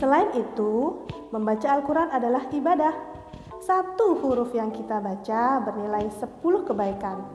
Selain itu, membaca Al-Quran adalah ibadah. Satu huruf yang kita baca bernilai 10 kebaikan.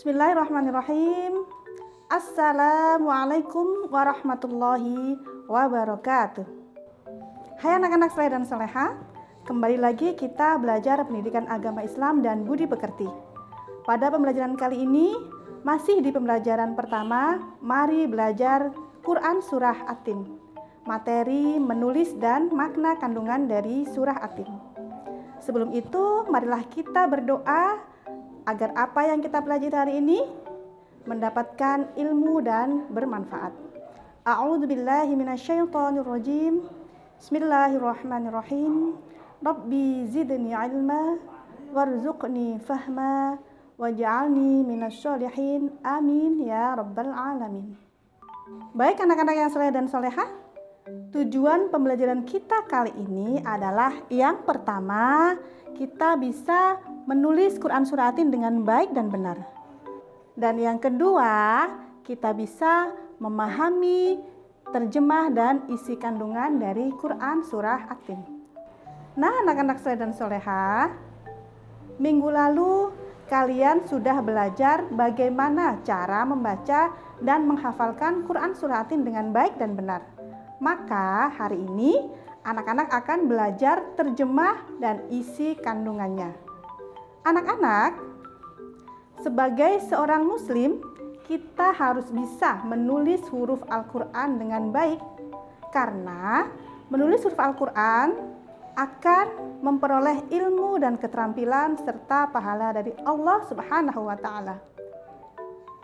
Bismillahirrahmanirrahim. Assalamualaikum warahmatullahi wabarakatuh. Hai anak-anak saleh dan saleha, kembali lagi kita belajar pendidikan agama Islam dan budi pekerti. Pada pembelajaran kali ini, masih di pembelajaran pertama, mari belajar Quran Surah At-Tin. Materi, menulis, dan makna kandungan dari Surah At-Tin. Sebelum itu, marilah kita berdoa agar apa yang kita pelajari hari ini mendapatkan ilmu dan bermanfaat. A'udzubillahi minasyaitonirrajim. Bismillahirrahmanirrahim. Rabbi zidni ilma warzuqni fahma waj'alni minasyolihin. Amin ya rabbal alamin. Baik anak-anak yang saleh dan salehah, tujuan pembelajaran kita kali ini adalah yang pertama, kita bisa menulis Quran Surah At-Tin dengan baik dan benar. Dan yang kedua, kita bisa memahami terjemah dan isi kandungan dari Quran Surah At-Tin. Nah, anak-anak saleh dan salehah, minggu lalu kalian sudah belajar bagaimana cara membaca dan menghafalkan Quran Surah At-Tin dengan baik dan benar. Maka hari ini anak-anak akan belajar terjemah dan isi kandungannya. Anak-anak, sebagai seorang muslim, kita harus bisa menulis huruf Al-Quran dengan baik. Karena menulis huruf Al-Quran akan memperoleh ilmu dan keterampilan serta pahala dari Allah Subhanahu wa Ta'ala.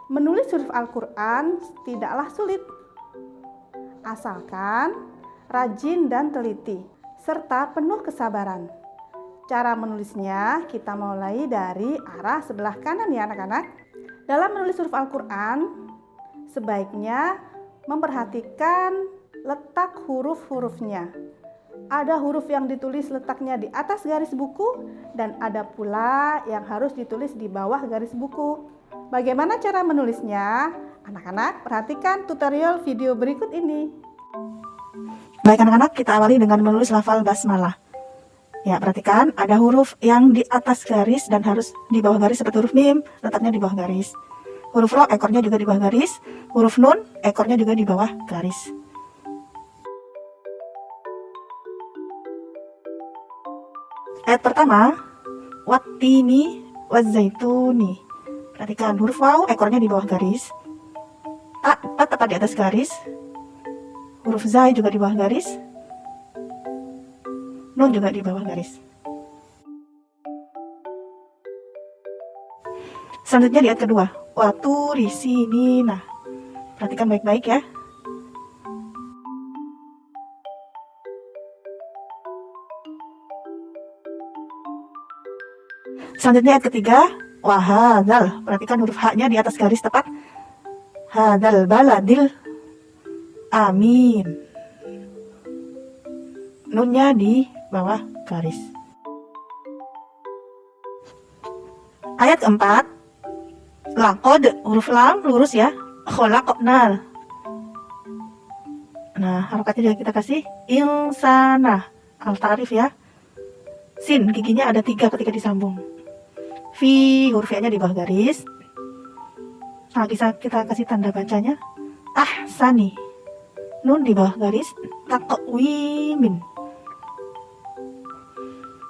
Menulis huruf Al-Quran tidaklah sulit, asalkan rajin dan teliti, serta penuh kesabaran. Cara menulisnya kita mulai dari arah sebelah kanan ya anak-anak. Dalam menulis huruf Al-Quran, sebaiknya memperhatikan letak huruf-hurufnya. Ada huruf yang ditulis letaknya di atas garis buku dan ada pula yang harus ditulis di bawah garis buku. Bagaimana cara menulisnya? Anak-anak, perhatikan tutorial video berikut ini. Baik anak-anak, kita awali dengan menulis lafal basmalah. Ya, perhatikan ada huruf yang di atas garis dan harus di bawah garis seperti huruf mim, letaknya di bawah garis. Huruf ro, ekornya juga di bawah garis. Huruf nun, ekornya juga di bawah garis. Ayat pertama, wattini wazaituni. Perhatikan huruf waw, ekornya di bawah garis. Ta tepat di atas garis. Huruf zai juga di bawah garis. Nun juga di bawah garis. Selanjutnya di ayat kedua, waturi sinina. Perhatikan baik-baik ya. Selanjutnya ayat ketiga, wahadal. Perhatikan huruf H-nya di atas garis tepat. Hadal baladil amin. Nunnya di bawah garis. Ayat keempat, laqad, huruf lam lurus ya. Khalaqnal. Nah, harokatnya juga kita kasih insana. Al-ta'rif ya. Sin, giginya ada 3 ketika disambung. Fi, huruf nya di bawah garis. Nah, bisa kita kasih tanda bacanya. Ahsani. Nun di bawah garis. Taqwimin.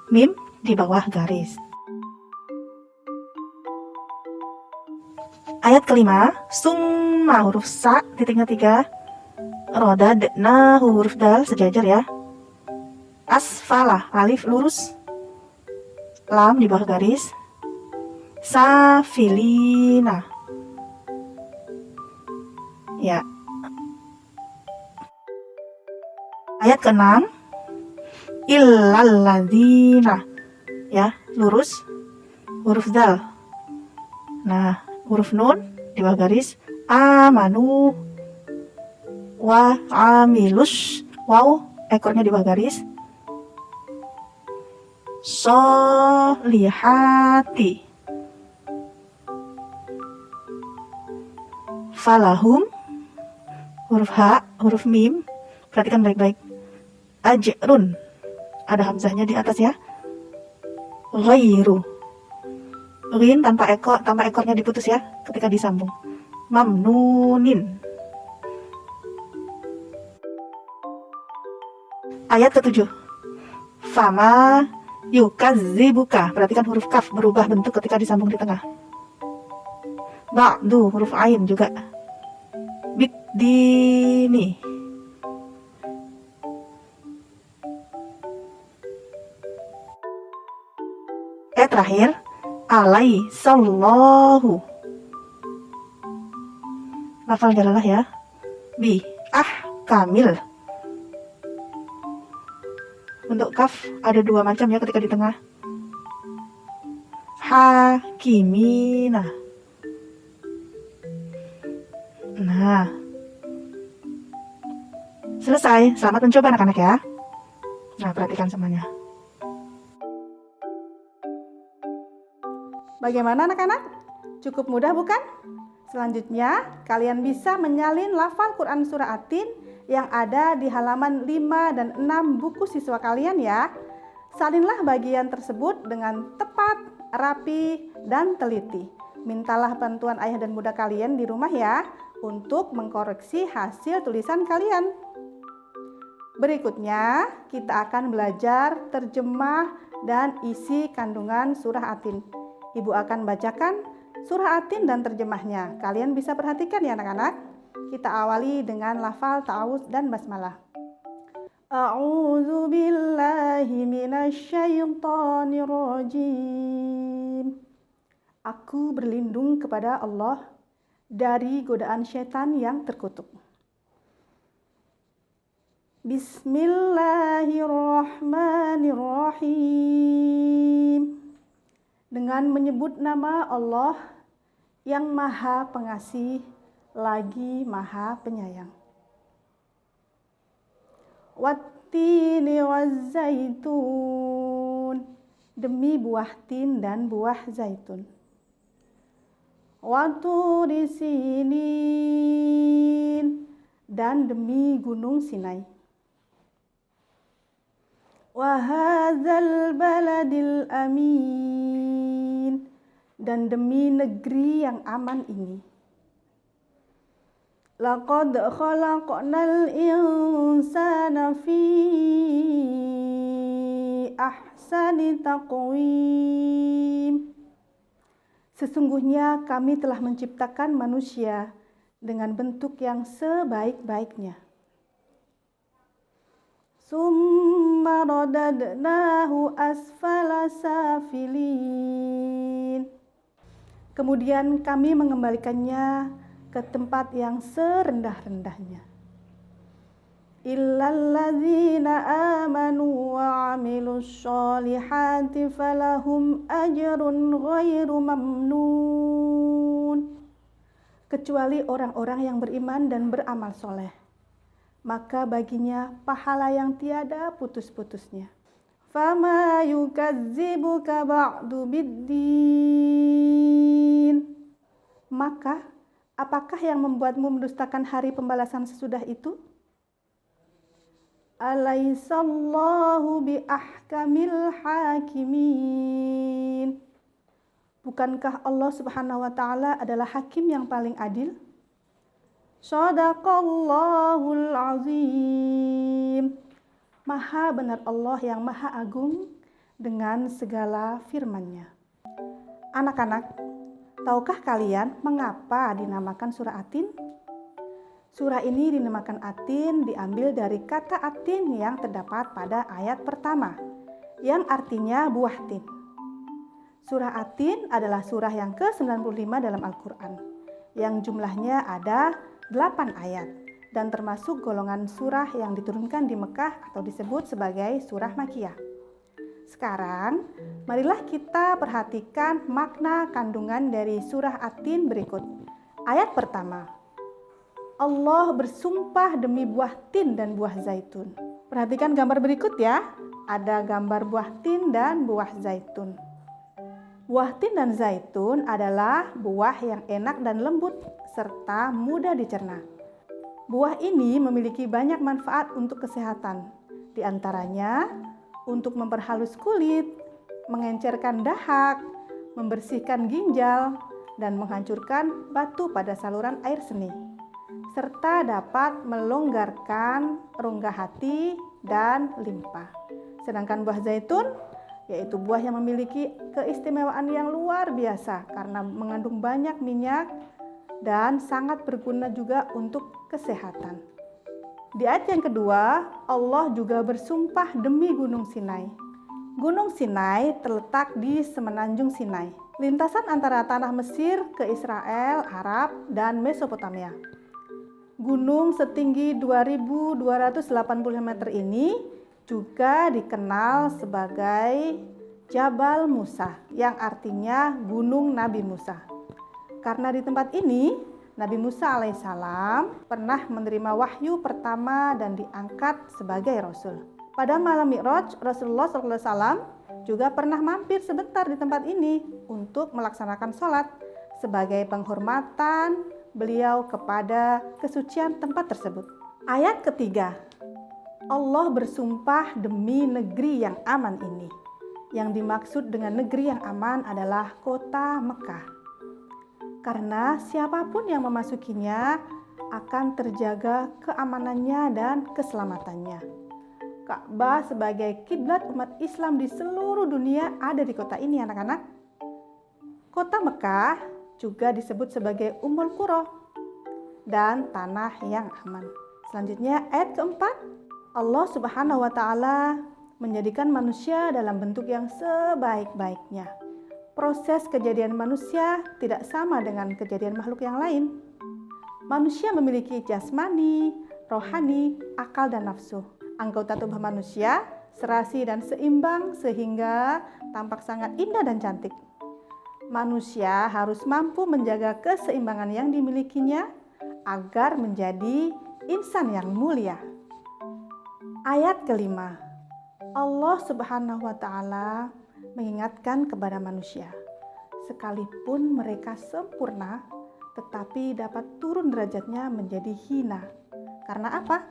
Mim di bawah garis. Ayat kelima, summa huruf sa, titiknya 3. Rodad, nah huruf dal sejajar ya. Asfalah, alif lurus. Lam di bawah garis. Safilina. Ya. Ayat ke-6, illalladzina, ya, lurus, huruf dal. Nah, huruf nun di bawah garis amanu wa amilus, waw ekornya di bawah garis solihati falahum, huruf H, huruf mim, perhatikan baik-baik, ajrun, ada hamzahnya di atas ya, ghairu, rin tanpa ekornya diputus ya ketika disambung, mamnunin. Ayat ke-7, fama yukadzibuka, perhatikan huruf kaf berubah bentuk ketika disambung di tengah. Ba'du, huruf ain juga, bidini. Terakhir, alai sallahu, lafal jalalah ya, bi kamil. Untuk kaf ada dua macam ya ketika di tengah, hakimina. Nah, selesai. Selamat mencoba anak-anak ya. Nah, perhatikan semuanya. Bagaimana anak-anak? Cukup mudah bukan? Selanjutnya, kalian bisa menyalin lafal Quran Surah At-Tin yang ada di halaman 5 dan 6 buku siswa kalian ya. Salinlah bagian tersebut dengan tepat, rapi, dan teliti. Mintalah bantuan ayah dan bunda kalian di rumah ya untuk mengkoreksi hasil tulisan kalian. Berikutnya, kita akan belajar terjemah dan isi kandungan surah At-Tin. Ibu akan bacakan surah At-Tin dan terjemahnya. Kalian bisa perhatikan ya anak-anak. Kita awali dengan lafal ta'awudz dan basmalah. A'udzu billahi minasyaitonir rajim. Aku berlindung kepada Allah dari godaan syaitan yang terkutuk. Bismillahirrahmanirrahim. Dengan menyebut nama Allah yang Maha Pengasih lagi Maha Penyayang. Wattini wazzaitun, demi buah tin dan buah zaitun. Waturi sinin, dan demi gunung Sinai. Wahadzal baladil amin, dan demi negeri yang aman ini. Laqad khalaqnal insana fi ahsani taqwim. Sesungguhnya kami telah menciptakan manusia dengan bentuk yang sebaik-baiknya. Summa radadnahu asfala safilin. Kemudian kami mengembalikannya ke tempat yang serendah-rendahnya. Illalladzina amanu wa amilus solihati falahum ajrun ghairu mamnun. Kecuali orang-orang yang beriman dan beramal soleh, maka baginya pahala yang tiada putus-putusnya. Fama yukadzibuka ba'du biddin. Maka apakah yang membuatmu mendustakan hari pembalasan sesudah itu? Alaisallahu biahkamil hakimin. Bukankah Allah Subhanahu wa taala adalah hakim yang paling adil? Shadaqallahul azim. Maha benar Allah yang maha agung dengan segala firman-Nya. Anak-anak, tahukah kalian mengapa dinamakan surah At-Tin? Surah ini dinamakan At-Tin diambil dari kata At-Tin yang terdapat pada ayat pertama, yang artinya buah tin. Surah At-Tin adalah surah yang ke-95 dalam Al-Quran, yang jumlahnya ada 8 ayat dan termasuk golongan surah yang diturunkan di Mekah atau disebut sebagai surah Makkiyah. Sekarang, marilah kita perhatikan makna kandungan dari surah At-Tin berikut. Ayat pertama, Allah bersumpah demi buah tin dan buah zaitun. Perhatikan gambar berikut ya. Ada gambar buah tin dan buah zaitun. Buah tin dan zaitun adalah buah yang enak dan lembut serta mudah dicerna. Buah ini memiliki banyak manfaat untuk kesehatan. Di antaranya untuk memperhalus kulit, mengencerkan dahak, membersihkan ginjal, dan menghancurkan batu pada saluran air seni, serta dapat melonggarkan rongga hati dan limpa. Sedangkan buah zaitun yaitu buah yang memiliki keistimewaan yang luar biasa karena mengandung banyak minyak dan sangat berguna juga untuk kesehatan. Di ayat yang kedua, Allah juga bersumpah demi Gunung Sinai. Gunung Sinai terletak di semenanjung Sinai, lintasan antara tanah Mesir ke Israel, Arab, dan Mesopotamia. Gunung setinggi 2.280 meter ini juga dikenal sebagai Jabal Musa, yang artinya Gunung Nabi Musa. Karena di tempat ini, Nabi Musa alaihissalam pernah menerima wahyu pertama dan diangkat sebagai Rasul. Pada malam Mi'raj, Rasulullah SAW juga pernah mampir sebentar di tempat ini untuk melaksanakan sholat sebagai penghormatan beliau kepada kesucian tempat tersebut. Ayat ketiga, Allah bersumpah demi negeri yang aman ini. Yang dimaksud dengan negeri yang aman adalah kota Mekah. Karena siapapun yang memasukinya akan terjaga keamanannya dan keselamatannya. Ka'bah sebagai kiblat umat Islam di seluruh dunia ada di kota ini, anak-anak. Kota Mekah juga disebut sebagai Ummul Qura dan tanah yang aman. Selanjutnya ayat keempat, Allah Subhanahu wa Ta'ala menjadikan manusia dalam bentuk yang sebaik-baiknya. Proses kejadian manusia tidak sama dengan kejadian makhluk yang lain. Manusia memiliki jasmani, rohani, akal, dan nafsu. Anggota tubuh manusia serasi dan seimbang sehingga tampak sangat indah dan cantik. Manusia harus mampu menjaga keseimbangan yang dimilikinya agar menjadi insan yang mulia. Ayat kelima, Allah Subhanahu wa Ta'ala mengingatkan kepada manusia, sekalipun mereka sempurna, tetapi dapat turun derajatnya menjadi hina. Karena apa?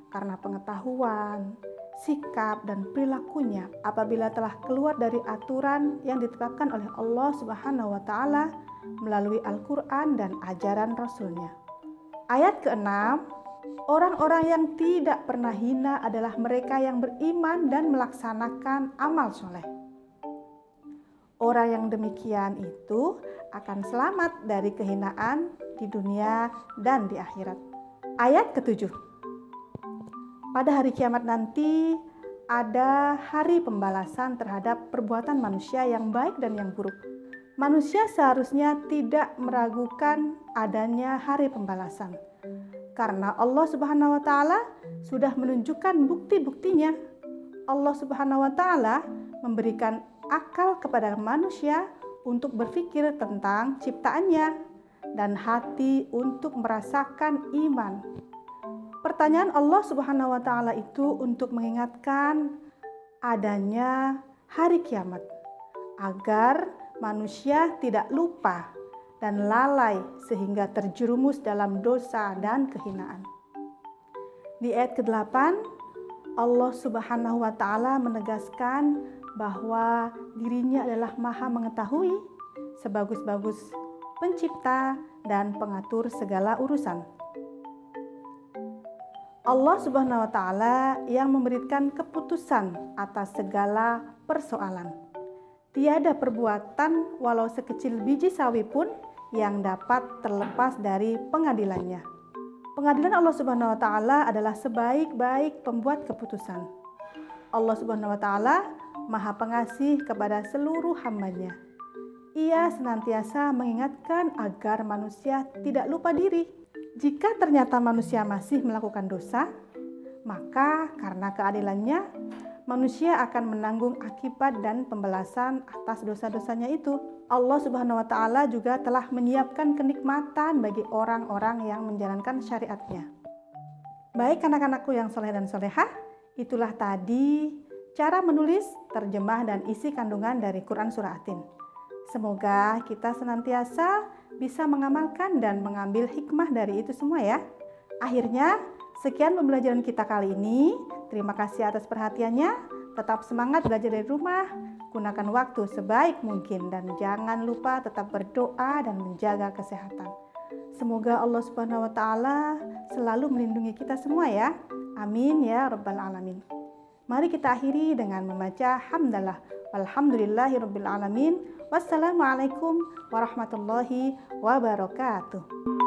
Karena pengetahuan, sikap, dan perilakunya apabila telah keluar dari aturan yang ditetapkan oleh Allah Subhanahu wa Ta'ala melalui Al-Quran dan ajaran Rasul-Nya. Ayat ke-6, orang-orang yang tidak pernah hina adalah mereka yang beriman dan melaksanakan amal soleh. Orang yang demikian itu akan selamat dari kehinaan di dunia dan di akhirat. Ayat ke-7, pada hari kiamat nanti ada hari pembalasan terhadap perbuatan manusia yang baik dan yang buruk. Manusia seharusnya tidak meragukan adanya hari pembalasan, karena Allah Subhanahu wa Ta'ala sudah menunjukkan bukti-buktinya. Allah Subhanahu wa Ta'ala memberikan akal kepada manusia untuk berpikir tentang ciptaannya dan hati untuk merasakan iman. Pertanyaan Allah Subhanahu wa Ta'ala itu untuk mengingatkan adanya hari kiamat agar manusia tidak lupa dan lalai sehingga terjerumus dalam dosa dan kehinaan. Di ayat ke-8, Allah Subhanahu wa Ta'ala menegaskan bahwa dirinya adalah Maha mengetahui, sebagus-bagus pencipta dan pengatur segala urusan. Allah Subhanahu wa Ta'ala yang memberikan keputusan atas segala persoalan. Tiada perbuatan walau sekecil biji sawi pun yang dapat terlepas dari pengadilannya. Pengadilan Allah Subhanahu wa Ta'ala adalah sebaik-baik pembuat keputusan. Allah Subhanahu wa Ta'ala Maha Pengasih kepada seluruh hamba-Nya. Ia senantiasa mengingatkan agar manusia tidak lupa diri. Jika ternyata manusia masih melakukan dosa, maka karena keadilannya, manusia akan menanggung akibat dan pembalasan atas dosa-dosanya itu. Allah Subhanahu wa Ta'ala juga telah menyiapkan kenikmatan bagi orang-orang yang menjalankan syariatnya. Baik anak-anakku yang soleh dan solehah, itulah tadi cara menulis, terjemah, dan isi kandungan dari Quran Surah At-Tin. Semoga kita senantiasa bisa mengamalkan dan mengambil hikmah dari itu semua ya. Akhirnya, sekian pembelajaran kita kali ini. Terima kasih atas perhatiannya. Tetap semangat belajar dari rumah, gunakan waktu sebaik mungkin, dan jangan lupa tetap berdoa dan menjaga kesehatan. Semoga Allah Subhanahu wa Ta'ala selalu melindungi kita semua ya. Amin ya Rabbal Alamin. Mari kita akhiri dengan membaca hamdalah. Walhamdulillahirabbil alamin. Wassalamualaikum warahmatullahi wabarakatuh.